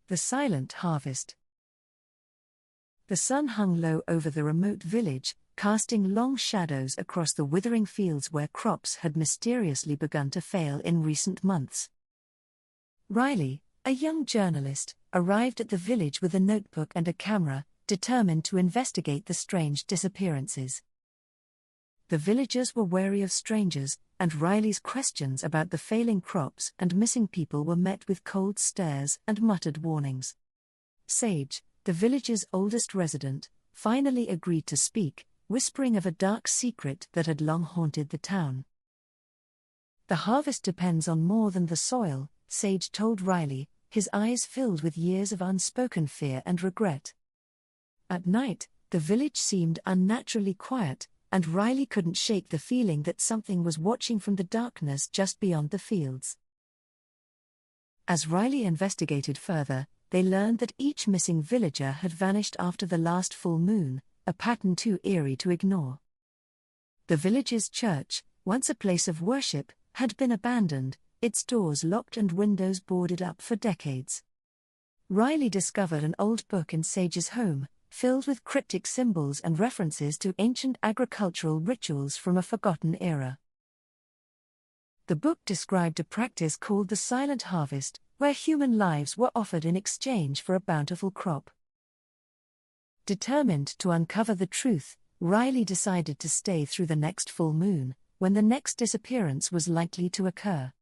The Silent Harvest. The sun hung low over the remote village, casting long shadows across the withering fields where crops had mysteriously begun to fail in recent months. Riley, a young journalist, arrived at the village with a notebook and a camera, determined to investigate the strange disappearances. The villagers were wary of strangers, and Riley's questions about the failing crops and missing people were met with cold stares and muttered warnings. Sage, the village's oldest resident, finally agreed to speak, whispering of a dark secret that had long haunted the town. "The harvest depends on more than the soil," Sage told Riley, his eyes filled with years of unspoken fear and regret. At night, the village seemed unnaturally quiet, and Riley couldn't shake the feeling that something was watching from the darkness just beyond the fields. As Riley investigated further, they learned that each missing villager had vanished after the last full moon, a pattern too eerie to ignore. The village's church, once a place of worship, had been abandoned, its doors locked and windows boarded up for decades. Riley discovered an old book in Sage's home, filled with cryptic symbols and references to ancient agricultural rituals from a forgotten era. The book described a practice called the Silent Harvest, where human lives were offered in exchange for a bountiful crop. Determined to uncover the truth, Riley decided to stay through the next full moon, when the next disappearance was likely to occur.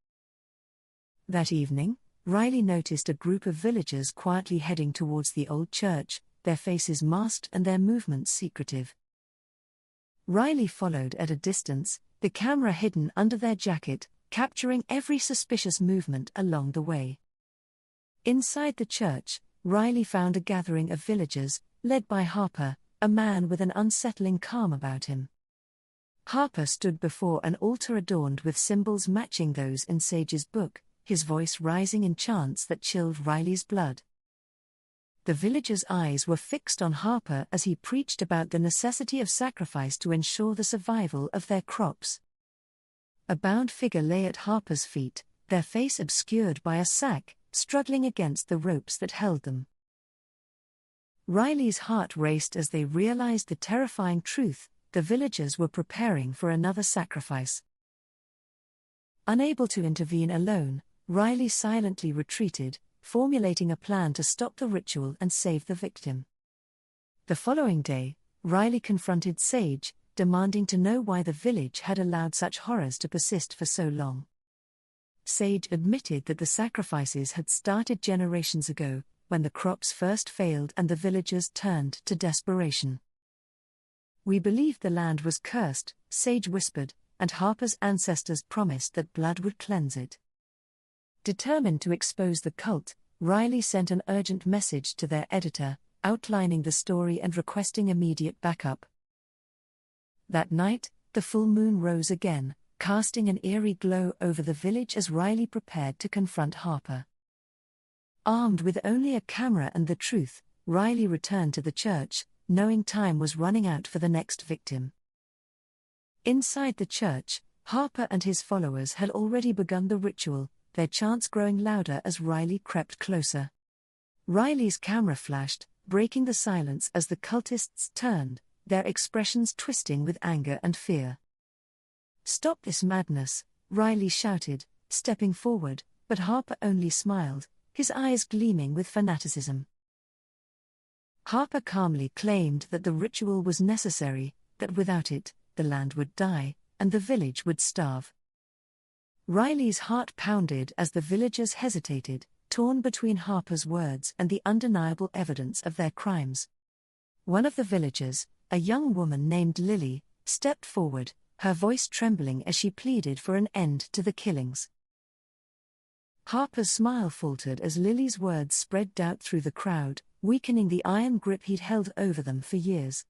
That evening, Riley noticed a group of villagers quietly heading towards the old church, their faces masked and their movements secretive. Riley followed at a distance, the camera hidden under their jacket, capturing every suspicious movement along the way. Inside the church, Riley found a gathering of villagers, led by Harper, a man with an unsettling calm about him. Harper stood before an altar adorned with symbols matching those in Sage's book, his voice rising in chants that chilled Riley's blood. The villagers' eyes were fixed on Harper as he preached about the necessity of sacrifice to ensure the survival of their crops. A bound figure lay at Harper's feet, their face obscured by a sack, struggling against the ropes that held them. Riley's heart raced as they realized the terrifying truth: the villagers were preparing for another sacrifice. Unable to intervene alone, Riley silently retreated, formulating a plan to stop the ritual and save the victim. The following day, Riley confronted Sage, demanding to know why the village had allowed such horrors to persist for so long. Sage admitted that the sacrifices had started generations ago, when the crops first failed and the villagers turned to desperation. "We believed the land was cursed," Sage whispered, and Harper's ancestors promised that blood would cleanse it. Determined to expose the cult, Riley sent an urgent message to their editor, outlining the story and requesting immediate backup. That night, the full moon rose again, casting an eerie glow over the village as Riley prepared to confront Harper. Armed with only a camera and the truth, Riley returned to the church, knowing time was running out for the next victim. Inside the church, Harper and his followers had already begun the ritual, their chants growing louder as Riley crept closer. Riley's camera flashed, breaking the silence as the cultists turned, their expressions twisting with anger and fear. "Stop this madness," Riley shouted, stepping forward, but Harper only smiled, his eyes gleaming with fanaticism. Harper calmly claimed that the ritual was necessary, that without it, the land would die, and the village would starve. Riley's heart pounded as the villagers hesitated, torn between Harper's words and the undeniable evidence of their crimes. One of the villagers, a young woman named Lily, stepped forward, her voice trembling as she pleaded for an end to the killings. Harper's smile faltered as Lily's words spread doubt through the crowd, weakening the iron grip he'd held over them for years.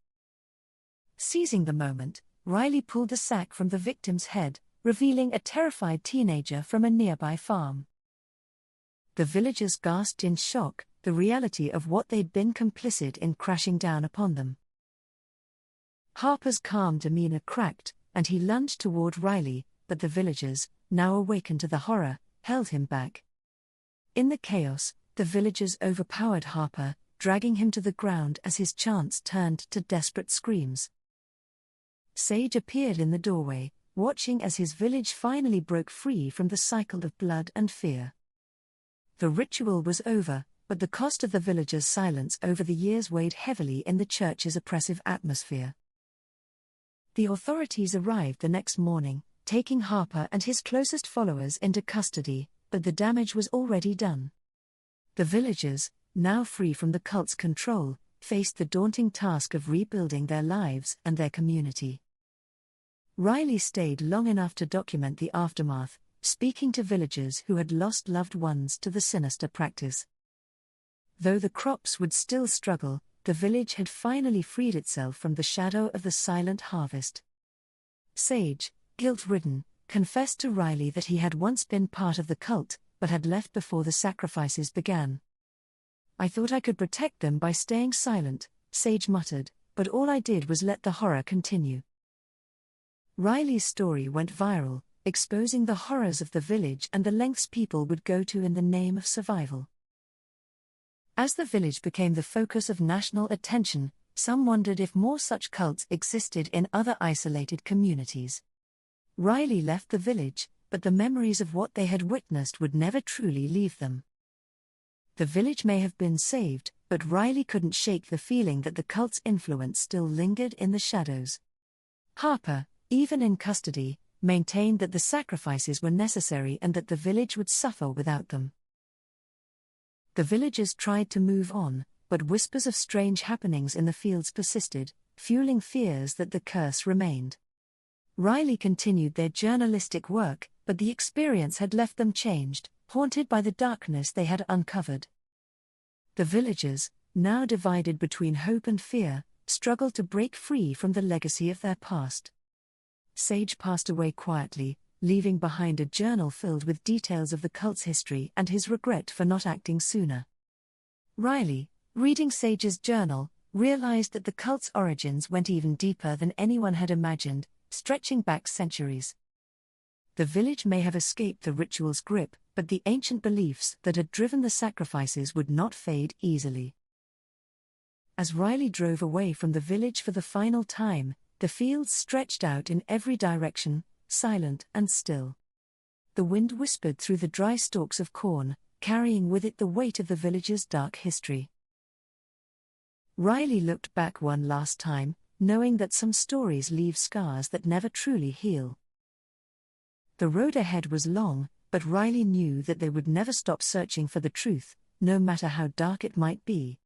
Seizing the moment, Riley pulled the sack from the victim's head, revealing a terrified teenager from a nearby farm. The villagers gasped in shock, the reality of what they'd been complicit in crashing down upon them. Harper's calm demeanor cracked, and he lunged toward Riley, but the villagers, now awakened to the horror, held him back. In the chaos, the villagers overpowered Harper, dragging him to the ground as his chants turned to desperate screams. Sage appeared in the doorway, watching as his village finally broke free from the cycle of blood and fear. The ritual was over, but the cost of the villagers' silence over the years weighed heavily in the church's oppressive atmosphere. The authorities arrived the next morning, taking Harper and his closest followers into custody, but the damage was already done. The villagers, now free from the cult's control, faced the daunting task of rebuilding their lives and their community. Riley stayed long enough to document the aftermath, speaking to villagers who had lost loved ones to the sinister practice. Though the crops would still struggle, the village had finally freed itself from the shadow of the silent harvest. Sage, guilt-ridden, confessed to Riley that he had once been part of the cult, but had left before the sacrifices began. "I thought I could protect them by staying silent," Sage muttered, "but all I did was let the horror continue." Riley's story went viral, exposing the horrors of the village and the lengths people would go to in the name of survival. As the village became the focus of national attention, some wondered if more such cults existed in other isolated communities. Riley left the village, but the memories of what they had witnessed would never truly leave them. The village may have been saved, but Riley couldn't shake the feeling that the cult's influence still lingered in the shadows. Harper, even in custody, maintained that the sacrifices were necessary and that the village would suffer without them. The villagers tried to move on, but whispers of strange happenings in the fields persisted, fueling fears that the curse remained. Riley continued their journalistic work, but the experience had left them changed, haunted by the darkness they had uncovered. The villagers, now divided between hope and fear, struggled to break free from the legacy of their past. Sage passed away quietly, leaving behind a journal filled with details of the cult's history and his regret for not acting sooner. Riley, reading Sage's journal, realized that the cult's origins went even deeper than anyone had imagined, stretching back centuries. The village may have escaped the ritual's grip, but the ancient beliefs that had driven the sacrifices would not fade easily. As Riley drove away from the village for the final time, the fields stretched out in every direction, silent and still. The wind whispered through the dry stalks of corn, carrying with it the weight of the village's dark history. Riley looked back one last time, knowing that some stories leave scars that never truly heal. The road ahead was long, but Riley knew that they would never stop searching for the truth, no matter how dark it might be.